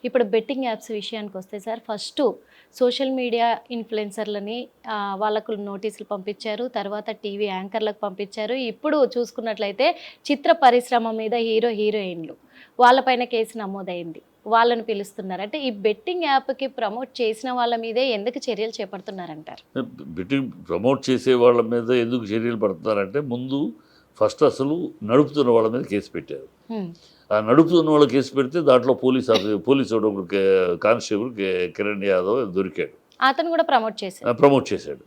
ఇప్పుడు betting apps విషయానికి వస్తే సార్, ఫస్ట్ సోషల్ మీడియా ఇన్ఫ్లుయెన్సర్లని వాళ్ళకు నోటీసులు పంపించారు, తర్వాత టీవీ యాంకర్లకు పంపించారు. ఇప్పుడు చూసుకున్నట్లయితే చిత్ర పరిశ్రమ మీద హీరోయిన్లు వాళ్ళపైన కేసు నమోదైంది, వాళ్ళని పిలుస్తున్నారు. అంటే ఈ బెట్టింగ్ యాప్కి ప్రమోట్ చేసిన వాళ్ళ మీదే ఎందుకు చర్యలు చేపడుతున్నారంటారు? బెట్టింగ్ ప్రమోట్ చేసే వాళ్ళ మీద ఎందుకు చర్యలు పడుతున్నారంటే, ముందు ఫస్ట్ అసలు నడుపుతున్న వాళ్ళ మీద కేసు పెట్టారు. ఆ నడుపుతున్న వాళ్ళ కేసు పెడితే దాంట్లో పోలీసు కానిస్టేబుల్ కిరణ్ యాదవ్ దొరికాడు. అతను కూడా ప్రమోట్ చేశాడు.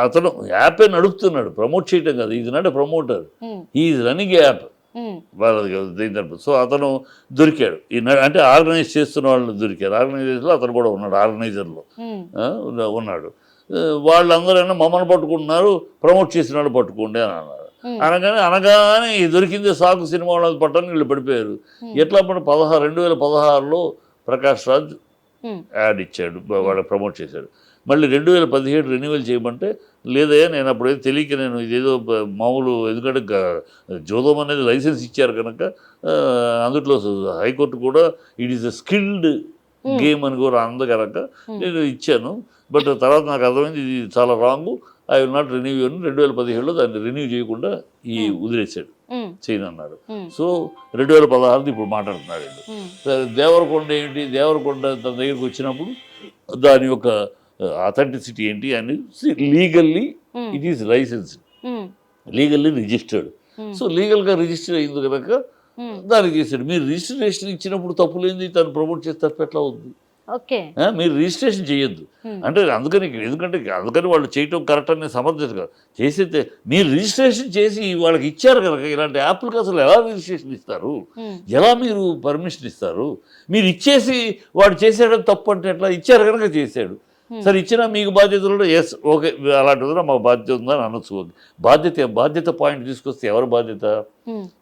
అతను యాపే నడుపుతున్నాడు, ప్రమోట్ చేయటం కాదు. Is not a promoter, is running app వాళ్ళ. సో అతను దొరికాడు. అంటే ఆర్గనైజ్ చేస్తున్న వాళ్ళు దొరికారు. ఆర్గనైజేషన్లో అతను కూడా ఉన్నాడు, ఆర్గనైజర్లో ఉన్నాడు. వాళ్ళందరూ మమ్మల్ని పట్టుకుంటున్నారు, ప్రమోట్ చేసిన వాళ్ళు పట్టుకోండి అని అన్నారు. అనగానే ఈ దొరికింది సాకు సినిమా వాళ్ళని పట్టని వీళ్ళు పడిపోయారు. ఎట్లా 2016లో ప్రకాష్ రాజ్ యాడ్ ఇచ్చాడు, వాడు ప్రమోట్ చేశాడు. మళ్ళీ 2017 రెన్యువల్ చేయమంటే లేదయ్యా, నేను అప్పుడు తెలియక నేను ఇదేదో మామూలు, ఎందుకంటే జోదం అనేది లైసెన్స్ ఇచ్చారు కనుక అందులో హైకోర్టు కూడా it is a skilled game అని కూడా అంద కనుక నేను ఇచ్చాను. బట్ తర్వాత నాకు అర్థమైంది ఇది చాలా wrong, I will not renew అని 2017లో దాన్ని రెన్యూ చేయకుండా వదిలేశాడు, చేయనన్నాడు. సో 2016 ఇప్పుడు మాట్లాడుతున్నాడు. దేవరకొండ ఏంటి, దేవరకొండ తన దగ్గరికి వచ్చినప్పుడు దాని యొక్క అథెంటిసిటీ ఏంటి అని legally it is licensed, legally registered. So లీగల్గా రిజిస్టర్ అయింది కనుక దానికి చేశాడు. మీరు రిజిస్ట్రేషన్ ఇచ్చినప్పుడు తప్పులేంది, తను ప్రమోట్ చేస్తే తప్పు ఎట్లా ఉంది? మీరు రిజిస్ట్రేషన్ చేయొద్దు అంటే అందుకని వాళ్ళు చేయటం కరెక్ట్ అని సమర్థించదు కదా. చేసేది మీరు రిజిస్ట్రేషన్ చేసి వాళ్ళకి ఇచ్చారు కనుక, ఇలాంటి యాప్లకు అసలు ఎలా రిజిస్ట్రేషన్ ఇస్తారు, ఎలా మీరు పర్మిషన్ ఇస్తారు? మీరు ఇచ్చేసి వాడు చేసాడని తప్పు అంటే ఎట్లా? ఇచ్చారు కనుక చేశాడు, సరే ఇచ్చినా మీకు బాధ్యతలు ఎస్ ఓకే అలాంటిది మాకు బాధ్యత ఉందని అనొచ్చు. బాధ్యత పాయింట్ తీసుకొస్తే ఎవరి బాధ్యత?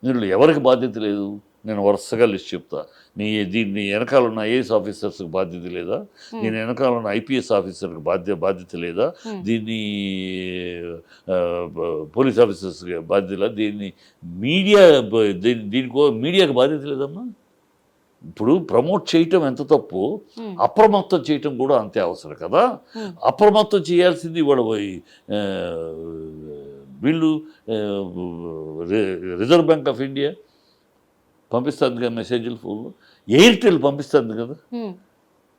మీరు ఎవరికి బాధ్యత లేదు? నేను వరుసగా లిస్ట్ చెప్తా. దీన్ని వెనకాల ఉన్న ఐఏఎస్ ఆఫీసర్స్కి బాధ్యత లేదా? దీని వెనకాల ఉన్న ఐపీఎస్ ఆఫీసర్కి బాధ్యత లేదా? దీన్ని పోలీస్ ఆఫీసర్స్కి బాధ్యత లేదా? దీనికి మీడియాకి బాధ్యత లేదమ్మా. ఇప్పుడు ప్రమోట్ చేయటం ఎంత తప్పు, అప్రమత్తం చేయటం కూడా అంతే అవసరం కదా. అప్రమత్తం చేయాల్సింది వీళ్ళు రిజర్వ్ బ్యాంక్ ఆఫ్ ఇండియా పంపిస్తుంది కదా మెసేజ్లు, ఫోన్లో ఎయిర్టెల్ పంపిస్తుంది కదా,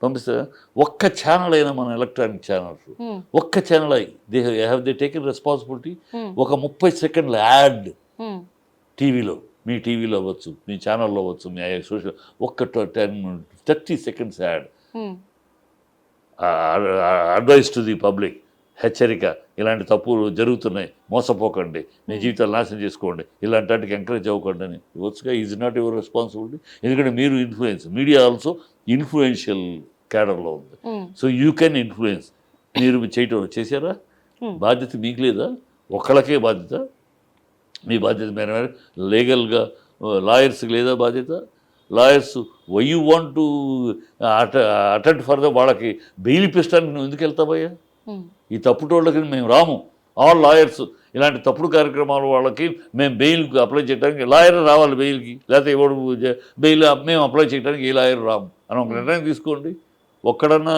పంపిస్తుంది. ఒక్క ఛానల్ అయినా మన ఎలక్ట్రానిక్ ఛానల్స్ ఒక్క ఛానల్ దే టేకెన్ రెస్పాన్సిబిలిటీ. ఒక 30 సెకండ్ల యాడ్ టీవీలో, మీ టీవీలో అవ్వచ్చు, మీ ఛానల్లో అవ్వచ్చు, మీ సోషల్ ఒక్క 30 seconds add, advice to the public, హెచ్చరిక, ఇలాంటి తప్పులు జరుగుతున్నాయి, మోసపోకండి, మీ జీవితాలు నాశనం చేసుకోండి, ఇలాంటి వాటికి ఎంకరేజ్ అవ్వకండి అని ఇవ్వచ్చుగా. Is not your responsibility. ఎందుకంటే మీరు మీడియా ఆల్సో ఇన్ఫ్లుయెన్షియల్ క్యాడర్లో ఉంది. So you can influence. మీరు చేశారా? బాధ్యత మీకు లేదా? ఒక్కళ్ళకే బాధ్యత. మీ బాధ్యత మీద లీగల్గా లాయర్స్కి లేదా బాధ్యత? Lawyers why you want to attend for వాళ్ళకి బెయిల్ ఇప్పించడానికి నువ్వు ఎందుకు వెళ్తావయ్యా? ఈ తప్పుటోళ్ళకి మేము రాము. ఆల్ లాయర్స్ ఇలాంటి తప్పుడు కార్యక్రమాల వాళ్ళకి మేము బెయిల్కి అప్లై చేయడానికి లాయర్ రావాలి బెయిల్కి, లేకపోతే ఎవడు బెయిల్ మేము అప్లై చేయడానికి ఏ లాయర్ రాము అని ఒక నిర్ణయం తీసుకోండి. ఒక్కడన్నా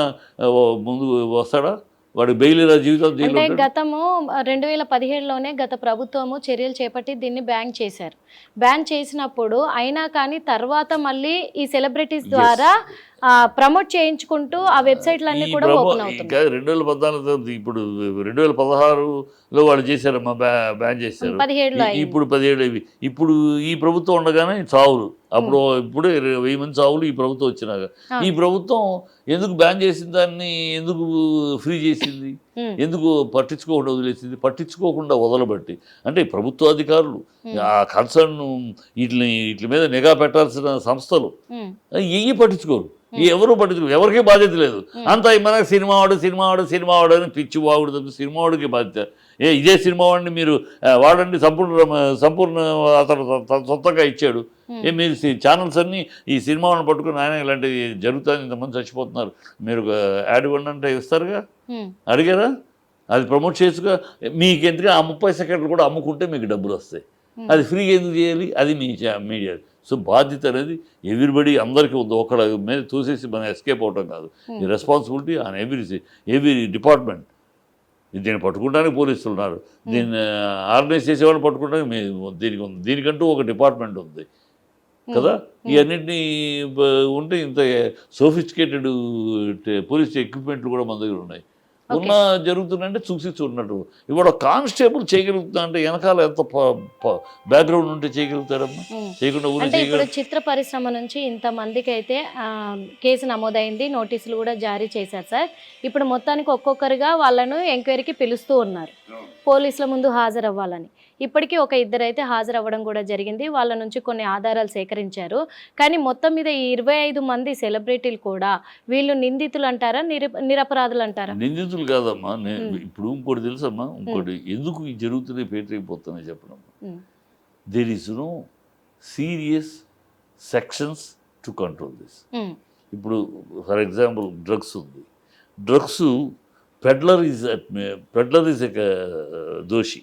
ముందు వస్తాడా? వాడి బెయిల్ ఇలా జీవితం అంటే గతము 2017లోనే గత ప్రభుత్వము చర్యలు చేపట్టి దీన్ని బ్యాన్ చేశారు. బ్యాన్ చేసినప్పుడు అయినా కానీ తర్వాత మళ్ళీ ఈ సెలబ్రిటీస్ ద్వారా ప్రమోట్ చేయించుకుంటూ ఆ వెబ్సైట్లన్నీ కూడా ఓపెన్ అవుతున్నాయి. 2014 ఇప్పుడు 2016లో వాళ్ళు చేశారమ్మా, బ్యాన్ చేశారు. 17లో ఇప్పుడు 17 ఇప్పుడు ఈ ప్రభుత్వం ఉండగానే చావులు, ఇప్పుడు 1000 మంది చావులు ఈ ప్రభుత్వం వచ్చినాక. ఈ ప్రభుత్వం ఎందుకు బ్యాన్ చేసిన దాన్ని ఎందుకు ఫ్రీ చేసింది? ఎందుకు పట్టించుకోకుండా వదిలేసింది? పట్టించుకోకుండా వదలబట్టి అంటే ప్రభుత్వ అధికారులు, ఆ కన్సర్న్ వీటి మీద నిఘా పెట్టాల్సిన సంస్థలు పట్టించుకోరు. ఎవరు పట్టించుకోరు, ఎవరికీ బాధ్యత లేదు. అంతా మనకు సినిమా వాడు అని పిచ్చి వాడు తప్ప సినిమా వాడికి బాధ్యత. ఇదే సినిమా వాడిని మీరు వాడండి, సంపూర్ణ అతను సొంతంగా ఇచ్చాడు. మీరు ఛానల్స్ అన్నీ ఈ సినిమా వాడిని పట్టుకుని ఆయన ఇలాంటివి జరుగుతుంది, ఇంతమంది చచ్చిపోతున్నారు, మీరు యాడ్ ఇవ్వండి అంటే ఇస్తారుగా? అడిగారా? అది ప్రమోట్ చేసుగా. మీకు ఎందుకు ఆ 30 సెకండ్లు కూడా అమ్ముకుంటే మీకు డబ్బులు వస్తాయి. అది ఫ్రీగా ఎందుకు చేయాలి? అది మీ మీడియా. సో బాధ్యత అనేది ఎవ్రీబడి అందరికీ ఉంది. ఒకళ్ళ మీద తోసేసి మనం ఎస్కేప్ అవటం కాదు. ఈ రెస్పాన్సిబిలిటీ ఆన్ ఎవ్రీ డిపార్ట్మెంట్. దీన్ని పట్టుకోవడానికి పోలీసులు ఉన్నారు, దీన్ని ఆర్గనైజ్ చేసేవాళ్ళు పట్టుకోవడానికి దీనికి ఉంది. దీనికంటూ ఒక డిపార్ట్మెంట్ ఉంది కదా. ఇవన్నింటినీ ఉంటే ఇంత సోఫిస్టికేటెడ్ పోలీస్ ఎక్విప్మెంట్లు కూడా మన దగ్గర ఉన్నాయి. ఉన్న జరుగుతుందంటే చూసి చూడనట్టు. ఇవాళ కానిస్టేబుల్ చేయగలుగుతా అంటే వెనకాల ఎంత బ్యాక్గ్రౌండ్ ఉంటే చేయగలుగుతారమ్మా? చేయకుండా అంటే ఇప్పుడు చిత్ర పరిశ్రమ నుంచి ఇంతమందికి అయితే కేసు నమోదైంది, నోటీసులు కూడా జారీ చేశారు సార్. ఇప్పుడు మొత్తానికి ఒక్కొక్కరుగా వాళ్ళను ఎంక్వైరీకి పిలుస్తూ ఉన్నారు, పోలీసుల ముందు హాజరవ్వాలని. ఇప్పటికీ ఒక ఇద్దరు అయితే హాజరవ్వడం కూడా జరిగింది, వాళ్ళ నుంచి కొన్ని ఆధారాలు సేకరించారు. కానీ మొత్తం మీద ఈ 25 మంది సెలబ్రిటీలు కూడా వీళ్ళు నిందితులు అంటారా, నిరపరాధులు అంటారా? నిందితులు కాదమ్మా. ఇప్పుడు ఇంకోటి తెలుసమ్మా, ఇంకోటి ఎందుకు ఈ జరుగుతున్నాయి పేటరైపోతున్నాయి చెప్పడం. There is no serious sections to control this. ఇప్పుడు ఫర్ ఎగ్జాంపుల్ డ్రగ్స్ ఉంది. డ్రగ్స్ పెడ్లర్ ఈజ్ ఎ దోషి,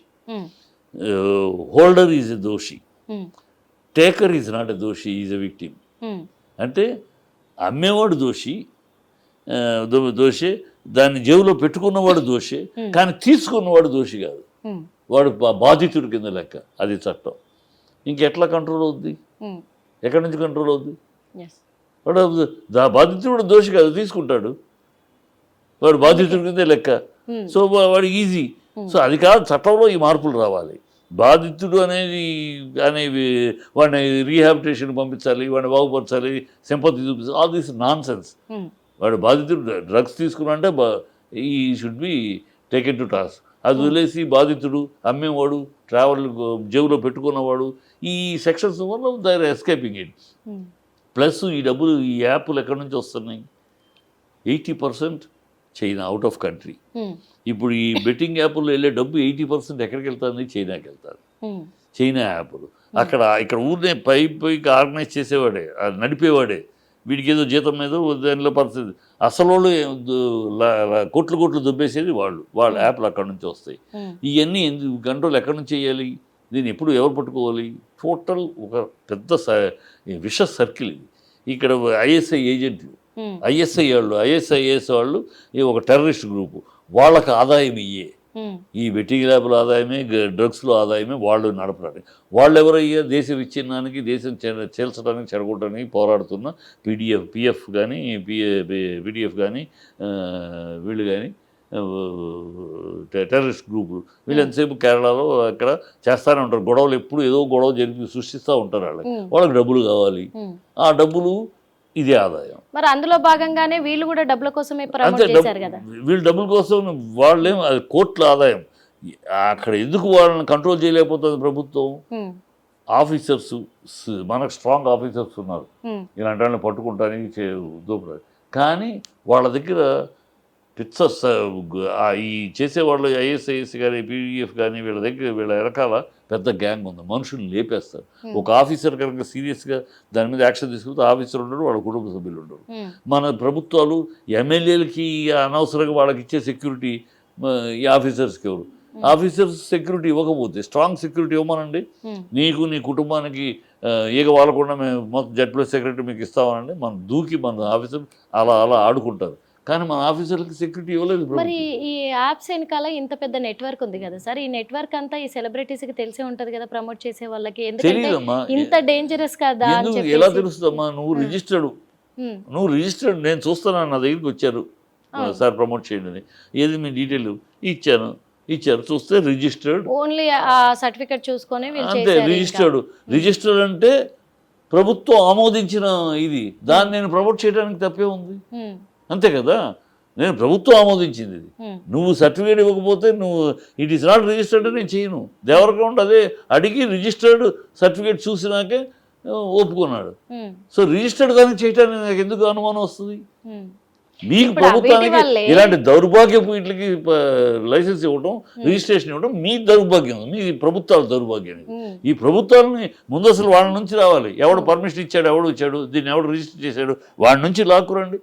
హోల్డర్ ఈజ్ ఎ దోషి, టేకర్ ఈజ్ నాట్ ఎ దోషి, ఈజ్ ఎ విక్టిమ్. అంటే అమ్మేవాడు దోషి, దోషే, దాన్ని జేబులో పెట్టుకున్నవాడు దోషే, కానీ తీసుకున్నవాడు దోషి కాదు, వాడు బాధితుడి కింద లెక్క. అది చట్టం. ఇంకెట్లా కంట్రోల్ అవుద్ది? ఎక్కడి నుంచి కంట్రోల్ అవుద్ది? వాడు బాధితుడు దోషి కాదు, తీసుకుంటాడు, వాడు బాధితుడి కిందే లెక్క. సో వాడు ఈజీ. సో అది కాదు, చట్టంలో ఈ మార్పులు రావాలి. బాధితుడు అనేవి వాడిని రీహాబిలిటేషన్ పంపించాలి, వాడిని బాగుపరచాలి, సింపతి చూపించాలి. All this non sense. వాడు బాధితుడు డ్రగ్స్ తీసుకున్నంటే ఈ should be taken to task. అది వదిలేసి బాధితుడు, అమ్మేవాడు, ట్రావెల్ జేబులో పెట్టుకున్నవాడు, ఈ సెక్షన్స్ వల్ల they are escaping it. Plus ఈ డబ్బులు, ఈ యాప్లు ఎక్కడి నుంచి వస్తున్నాయి? 80% చైనా, అవుట్ ఆఫ్ కంట్రీ. ఇప్పుడు ఈ బెట్టింగ్ యాప్లో వెళ్ళే డబ్బు 80% ఎక్కడికి వెళ్తుంది? చైనాకి వెళ్తారు. చైనా యాప్లు ఇక్కడ ఊరినే పైకి ఆర్గనైజ్ చేసేవాడే, నడిపేవాడే, వీడికి ఏదో జీతం మీద దానిలో పరిస్థితి. అసలు వాళ్ళు కోట్లు దుబ్బేసేది వాళ్ళ యాప్లు అక్కడి నుంచి వస్తాయి. ఇవన్నీ కంట్రోల్ ఎక్కడి నుంచి చేయాలి? దీన్ని ఎప్పుడు ఎవరు పట్టుకోవాలి? టోటల్ ఒక పెద్ద విష సర్కిల్ ఇది. ఇక్కడ ఐఎస్ఐ ఏజెంట్లు, ఐఎస్ఐఎస్ వాళ్ళు ఒక టెర్రరిస్ట్ గ్రూపు, వాళ్ళకి ఆదాయం ఇయ్యే, ఈ బెట్టింగ్ ల్యాబ్ల ఆదాయమే, డ్రగ్స్లో ఆదాయమే వాళ్ళు నడపడానికి. వాళ్ళు ఎవరయ్యా? దేశ విచ్ఛిన్నానికి, దేశం చేల్చడానికి, చెడగొట్టడానికి పోరాడుతున్న పిఎఫ్ కానీ, పిడిఎఫ్ కానీ, వీళ్ళు కానీ టెర్రరిస్ట్ గ్రూపులు. వీళ్ళు ఎంతసేపు కేరళలో అక్కడ చేస్తూనే ఉంటారు గొడవలు. ఎప్పుడు ఏదో గొడవ జరిపి సృష్టిస్తూ ఉంటారు. వాళ్ళకి డబ్బులు కావాలి, ఆ డబ్బులు ఇదే ఆదాయం. మరి అందులో భాగంగానే వీళ్ళు కూడా డబ్బుల కోసమే ప్రమోట్ చేశారు కదా. వీళ్ళు డబ్బుల కోసం, వాళ్ళేం అది కోట్ల ఆదాయం. అక్కడ ఎందుకు వాళ్ళని కంట్రోల్ చేయలేకపోతుంది ప్రభుత్వం? ఆఫీసర్స్, మనకు స్ట్రాంగ్ ఆఫీసర్స్ ఉన్నారు, ఇలాంటి వాళ్ళని పట్టుకుంటానికి దూపరాదు. కానీ వాళ్ళ దగ్గర పిక్చర్స్, ఈ చేసేవాళ్ళు ఐఎస్ఐఎస్ కానీ, పీడిఎఫ్ కానీ, వీళ్ళ వెనకాల పెద్ద గ్యాంగ్ ఉంది. మనుషులు లేపేస్తారు. ఒక ఆఫీసర్ కనుక సీరియస్గా దాని మీద యాక్షన్ తీసుకుంటే ఆఫీసర్ ఉండరు, వాళ్ళ కుటుంబ సభ్యులు ఉండరు. మన ప్రభుత్వాలు ఎమ్మెల్యేలకి అనవసరంగా వాళ్ళకి ఇచ్చే సెక్యూరిటీ ఈ ఆఫీసర్స్కి ఎవరు? ఆఫీసర్స్ సెక్యూరిటీ ఇవ్వకపోతే, స్ట్రాంగ్ సెక్యూరిటీ ఇవ్వమనండి, నీకు నీ కుటుంబానికి ఈగ వాళ్ళకుండా మేము మొత్తం జెడ్+ సెక్రటరీ మీకు ఇస్తామనండి. మన మన ఆఫీసర్ అలా ఆడుకుంటారు. కానీ మన ఆఫీసర్లకి సెక్యూరిటీ ఇవ్వలేదు. మరి ఈ యాప్స్ వెనకాల ఇంత పెద్ద నెట్వర్క్ ఉంది కదా సార్, ఈ నెట్వర్క్ అంతా ఈ సెలబ్రిటీస్కి తెలిసే ఉంటది కదా, ప్రమోట్ చేసే వాళ్ళకి. ఎందుకంటే ఇంత డేంజరస్ కదా అని చెప్పి ఎలా తెలుస్తుందమ్మా? నువ్వు రిజిస్టర్డ్ నేను చూస్తున్నాను, నా దగ్గరికి వచ్చారు సార్ ప్రమోట్ చేయండి అని. ఏది మీ డీటెయిల్ ఇచ్చారు, చూస్తే రిజిస్టర్డ్, ఓన్లీ ఆ సర్టిఫికెట్ చూసుకొని అంతే. రిజిస్టర్డ్ అంటే ప్రభుత్వం ఆమోదించిన ఇది, దాన్ని నేను ప్రమోట్ చేయడానికి తప్పే ఉంది, అంతే కదా. నేను ప్రభుత్వం ఆమోదించింది ఇది, నువ్వు సర్టిఫికేట్ ఇవ్వకపోతే నువ్వు ఇట్ ఈస్ నాట్ రిజిస్టర్డ్ నేను చేయను. దేవరకౌండ్ అదే అడిగి రిజిస్టర్డ్ సర్టిఫికేట్ చూసినాకే ఒప్పుకున్నాడు. సో రిజిస్టర్డ్ దానికి చేయడానికి నాకు ఎందుకు అనుమానం వస్తుంది? మీకు ప్రభుత్వానికి ఇలాంటి దౌర్భాగ్యపు వీటికి లైసెన్స్ ఇవ్వడం, రిజిస్ట్రేషన్ ఇవ్వడం మీ దౌర్భాగ్యం, మీ ప్రభుత్వాల దౌర్భాగ్యం. ఈ ప్రభుత్వాలని ముందు అసలు వాళ్ళ నుంచి రావాలి. ఎవడు పర్మిషన్ ఇచ్చాడు, ఎవడు ఇచ్చాడు, దీన్ని ఎవడు రిజిస్టర్ చేశాడు, వాడి నుంచి లాక్కురండి.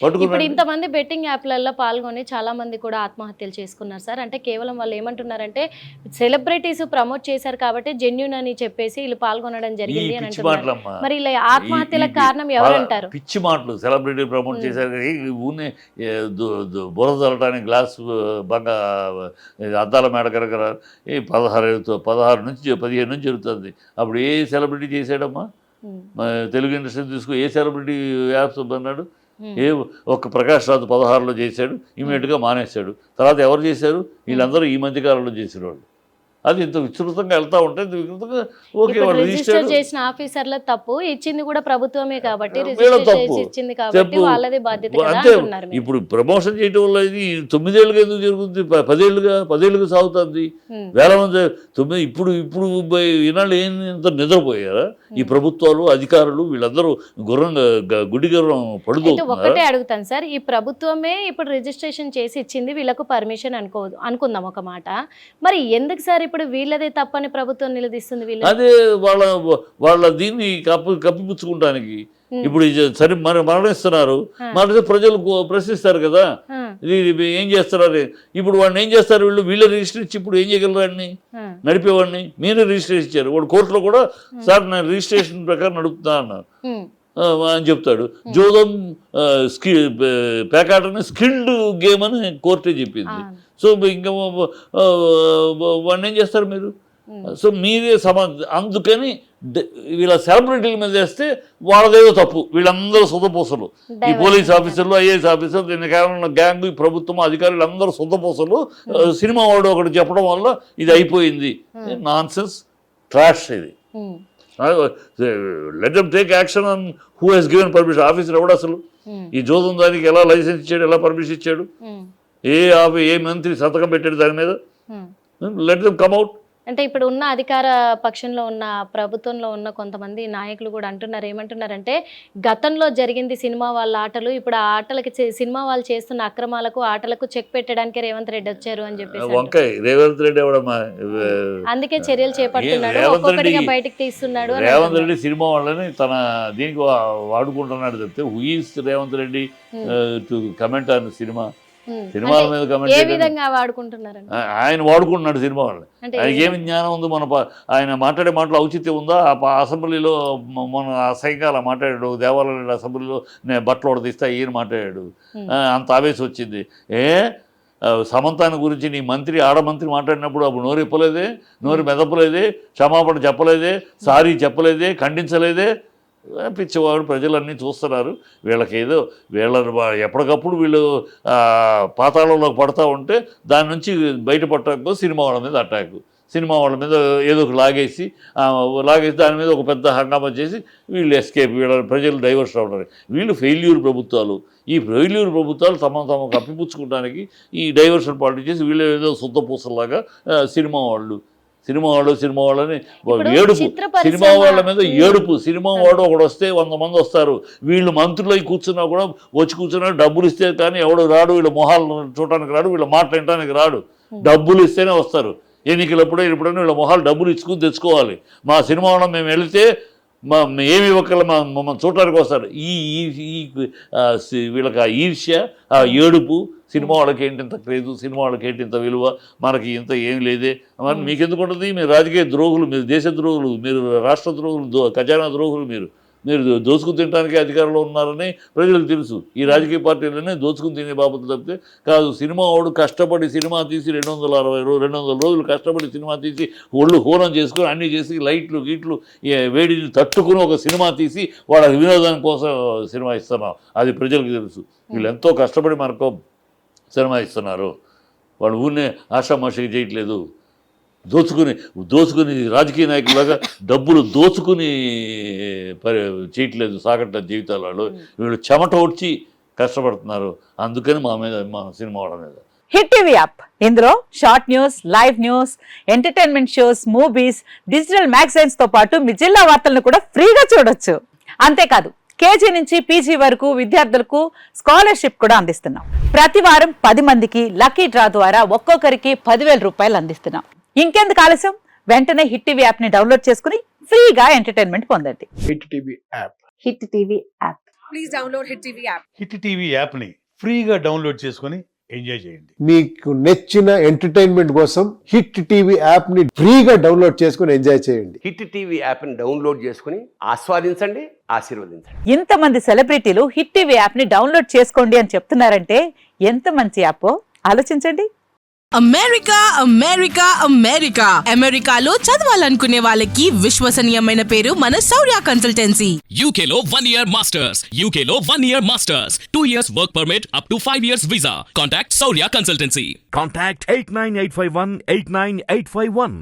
ఇప్పుడు పట్టుకున్నాడు. ఇంతమంది బెట్టింగ్ యాప్లలో పాల్గొని చాలా మంది కూడా ఆత్మహత్యలు చేసుకున్నారు సార్. అంటే కేవలం వాళ్ళు ఏమంటున్నారంటే సెలబ్రిటీస్ ప్రమోట్ చేశారు కాబట్టి జెన్యూన్ అని చెప్పేసి వీళ్ళు పాల్గొనడం ఈ జరిగింది అని పిచ్చి అంటున్నారు. మాటలమ్మా, మరి ఇలా ఆత్మహత్యలకు ఈ కారణం ఎవరంటారు? పిచ్చి మాటలు. సెలబ్రిటీ ప్రమోట్ చేశారు కానీ ఊనే బురద చల్లటానికి గ్లాస్ బాగా అద్దాల మేడ కరకర 16 నుంచి 15 నుంచి జరుగుతుంది. అప్పుడు ఏ సెలబ్రిటీ చేశాడమ్మా? తెలుగు ఇండస్ట్రీ తీసుకో, ఏ సెలబ్రిటీ యాప్స్ అన్నాడు? ఏ ఒక్క ప్రకాష్ రాజు 16లో చేశాడు, ఇమీడియట్గా మానేశాడు. తర్వాత ఎవరు చేశారు? వీళ్ళందరూ ఈ మధ్యకాలంలో చేసిన వాళ్ళు. అది ఇంత విస్తృతంగా వెళ్తా ఉంటే విస్తృతంగా ఓకే ఇప్పుడు వాళ్ళు రిజిస్టర్ చేసిన ఆఫీసర్ల తప్పు, ఇచ్చింది కూడా ప్రభుత్వమే కాబట్టి వీళ్ళ రిజిస్టర్ తప్పు. చేసి ఇచ్చింది కాబట్టి తప్పు. వాళ్ళదే బాధ్యత కదా అంతే. అంటున్నారు మీరు. ఇప్పుడు ప్రమోషన్ చేయటం వల్ల ఇది 9 ఏళ్ళుగా ఎందుకు జరుగుతుంది? 10 ఏళ్ళుగా సాగుతుంది. వేల మంది ఇప్పుడు ఈనాళ్ళు ఇంత నిద్రపోయారా ఈ ప్రభుత్వాలు, అధికారులు? వీళ్ళందరూ గుడి గుర్రం అయితే పడుతున్నారు. ఒకటే అడుగుతాను సార్, ఈ ప్రభుత్వమే ఇప్పుడు రిజిస్ట్రేషన్ చేసి ఇచ్చింది, వీళ్ళకు పర్మిషన్ అనుకుందాం ఒక మాట. మరి ఎందుకు సార్ ఇప్పుడు వీళ్ళదే తప్పని ప్రభుత్వం నిలదీస్తుంది? వీళ్ళు అదే వాళ్ళ దీన్ని కప్పిపుచ్చుకుంటానికి ఇప్పుడు సరే మరణిస్తున్నారు, మరణిస్తే ప్రజలు ప్రశ్నిస్తారు కదా ఇది ఏం చేస్తున్నారు. ఇప్పుడు వాడిని ఏం చేస్తారు? వీళ్ళ రిజిస్టర్ ఇచ్చి ఇప్పుడు ఏం చేయగలరు? వాడిని నడిపేవాడిని మీరే రిజిస్ట్రేషన్ ఇచ్చారు. వాడు కోర్టులో కూడా సార్ నేను రిజిస్ట్రేషన్ ప్రకారం నడుపుతా అన్నారు అని చెప్తాడు. జోదం పేకాటని స్కిల్డ్ గేమ్ అని కోర్టే చెప్పింది. సో ఇంకా వాడిని ఏం చేస్తారు మీరు? సో మీరే అందుకని వీళ్ళ సెలబ్రిటీల మీద వేస్తే వాళ్ళదేదో తప్పు. వీళ్ళందరూ సొంతపూసలు, ఈ పోలీస్ ఆఫీసర్లు, ఐఏఎస్ ఆఫీసర్లు, దీని కారణంలో గ్యాంగ్, ఈ ప్రభుత్వం, అధికారులు అందరూ సొంతపూసలు. సినిమా వాడు ఒకటి చెప్పడం వల్ల ఇది అయిపోయింది. నాన్ సెన్స్, ట్రాష్ ఇది. Let them take action on who he's given permission. Officer ఎవడు అసలు? ఈ జోదం దానికి ఎలా లైసెన్స్ ఇచ్చాడు, ఎలా పర్మిషన్ ఇచ్చాడు? ఏ మంత్రి సంతకం పెట్టాడు దాని మీద? Let them come out. అంటే ఇప్పుడు ఉన్న అధికార పక్షంలో ఉన్న ప్రభుత్వంలో ఉన్న కొంతమంది నాయకులు కూడా అంటున్నారు, ఏమంటున్నారంటే గతంలో జరిగింది సినిమా వాళ్ళ ఆటలు, ఇప్పుడు ఆ ఆటలకి సినిమా వాళ్ళు చేస్తున్న అక్రమాలకు ఆటలకు చెక్ పెట్టడానికి రేవంత్ రెడ్డి వచ్చారు అని చెప్పేసి వంకాయ రేవంత్ రెడ్డి ఎవడమ్మా? అందుకే చర్యలు చేపడుతున్నాడు, ఒక్కొక్కటిగా బయటకు తీస్తున్నాడు. రేవంత్ రెడ్డి సినిమా వాళ్ళని తన దీనికి వాడుకుంటున్నాడు చెప్తే who is Revanth Reddy to comment on cinema? సినిమాల మీద కమెంట్ ఏ విధంగా వాడుకుంటున్నారు? ఆయన వాడుకుంటున్నాడు సినిమా వాళ్ళని. ఆయనకి ఏమి జ్ఞానం ఉంది? ఆయన మాట్లాడే మాటలు ఔచిత్యం ఉందా? అసెంబ్లీలో మన అసహ్యంగా అలా మాట్లాడాడు. దేవాలయం అసెంబ్లీలో నేను బట్టలు ఉడదీస్తా ఈయన మాట్లాడాడు. అంత ఆవేశం వచ్చింది. సమంతాన్ని గురించి నీ మంత్రి, ఆడమంత్రి మాట్లాడినప్పుడు అప్పుడు నోరు ఇప్పలేదే, నోరు మెదపలేదే, క్షమాపణ చెప్పలేదే, సారీ చెప్పలేదే, ఖండించలేదే. పిచ్చివాడు. ప్రజలన్నీ చూస్తున్నారు. వీళ్ళకేదో ఎప్పటికప్పుడు వీళ్ళు పాతాళంలోకి పడతా ఉంటే దాని నుంచి బయటపడటం సినిమా వాళ్ళ మీద అటాక్, సినిమా వాళ్ళ మీద ఏదో ఒక లాగేసి దాని మీద ఒక పెద్ద హంగామా చేసి వీళ్ళు ఎస్కేప్, వీళ్ళ ప్రజలు డైవర్షన్ అవుతారు. వీళ్ళు ఫెయిల్యూర్ ప్రభుత్వాలు. ఈ ఫెయిల్యూర్ ప్రభుత్వాలు తమ కప్పిపుచ్చుకోవడానికి ఈ డైవర్షన్ పార్టీ చేసి వీళ్ళు ఏదో శుద్ధ పూసలాగా సినిమా వాళ్ళని ఏడుపు, సినిమా వాళ్ళ మీద ఏడుపు. సినిమా వాడు ఒకడు వస్తే 100 మంది వస్తారు. వీళ్ళు మంత్రులు అయి కూర్చున్నా కూడా వచ్చి కూర్చున్నా డబ్బులు ఇస్తే కానీ ఎవడు రాడు. వీళ్ళ మొహాలు చూడటానికి రాడు, వీళ్ళ మాట వినడానికి రాడు. డబ్బులు ఇస్తేనే వస్తారు. ఎన్నికలప్పుడే ఎప్పుడైనా వీళ్ళ మొహాలు డబ్బులు ఇచ్చుకుని తెచ్చుకోవాలి. మా సినిమా వాళ్ళని మేము వెళితే ఏమి ఇవ్వకల మమ్మల్ని చూడటానికి వస్తారు. వీళ్ళకి ఆ ఈర్ష్య, ఆ ఏడుపు, సినిమా వాళ్ళకి ఏంటి ఇంత క్రేజు, సినిమా వాళ్ళకి ఏంటి ఇంత విలువ, మనకి ఇంత ఏం లేదే. మరి మీకు ఎందుకు ఉంటుంది? మీరు రాజకీయ ద్రోహులు, మీరు దేశ ద్రోహులు, మీరు రాష్ట్ర ద్రోహులు, ఖజానా ద్రోహులు. మీరు దోచుకుని తినడానికి అధికారంలో ఉన్నారని ప్రజలకు తెలుసు. ఈ రాజకీయ పార్టీలనే దోచుకుని తినే బాబు తప్పితే కాదు. సినిమా వాడు కష్టపడి సినిమా తీసి 200 రోజులు కష్టపడి సినిమా తీసి ఒళ్ళు హోనం చేసుకొని అన్నీ చేసి లైట్లు గీట్లు వేడిని తట్టుకుని ఒక సినిమా తీసి వాళ్ళ వినోదాని కోసం సినిమా ఇస్తున్నాం. అది ప్రజలకు తెలుసు. వీళ్ళు ఎంతో కష్టపడి మనకు సినిమా ఇస్తున్నారు. వాళ్ళు ఊరినే ఆషామాషిగా చేయట్లేదు. దోచుకుని రాజకీయ నాయకులాగా డబ్బులు దోచుకుని చేయట్లేదు. సాగట్లేదు జీవితాలు. వాళ్ళు వీళ్ళు చెమట వచ్చి కష్టపడుతున్నారు. అందుకని మా సినిమా వాళ్ళ మీద. హిట్ టీవీ యాప్, ఇందులో short news, live news, entertainment shows, movies, digital magazines తో పాటు మీ జిల్లా వార్తలను కూడా ఫ్రీగా చూడొచ్చు. అంతేకాదు కేజీ నుంచి పీజీ వరకు విద్యార్థులకు స్కాలర్షిప్ కూడా అందిస్తున్నాం. ప్రతి వారం 10 మందికి లక్కీ డ్రా ద్వారా ఒక్కొక్కరికి 10,000 రూపాయలు అందిస్తున్నాం. ఇంకెందుకు ఆలస్యం? వెంటనే హిట్ టీవీ యాప్ ని డౌన్లోడ్ చేసుకుని ఫ్రీగా ఎంటర్టైన్మెంట్ పొందండి. Hit TV app. Hit TV app. please download Hit TV app. Hit TV యాప్ని ఫ్రీగా డౌన్లోడ్ చేసుకొని ఎంజాయ్ చేయండి. మీకు నచ్చిన ఎంటర్టైన్మెంట్ కోసం హిట్ టీవీ యాప్ ని ఫ్రీగా డౌన్లోడ్ చేసుకుని ఎంజాయ్ చేయండి. హిట్ టీవీ యాప్ని డౌన్లోడ్ చేసుకుని ఆస్వాదించండి, ఆశీర్వదించండి. ఇంతమంది సెలబ్రిటీలు హిట్ టీవీ యాప్ ని డౌన్లోడ్ చేసుకోండి అని చెప్తున్నారంటే ఎంత మంచి యాప్ ఆలోచించండి. అమెరికా అమెరికా అమెరికా అమెరికాలో చదవాలనుకునే వాళ్ళకి విశ్వసనీయమైన పేరు మన శౌర్య కన్సల్టెన్సీ. UK లో 1 year masters, UK లో 1 year masters, 2 years work permit up to 5 years visa. Contact Saurya Consultancy. Contact 89851 89851.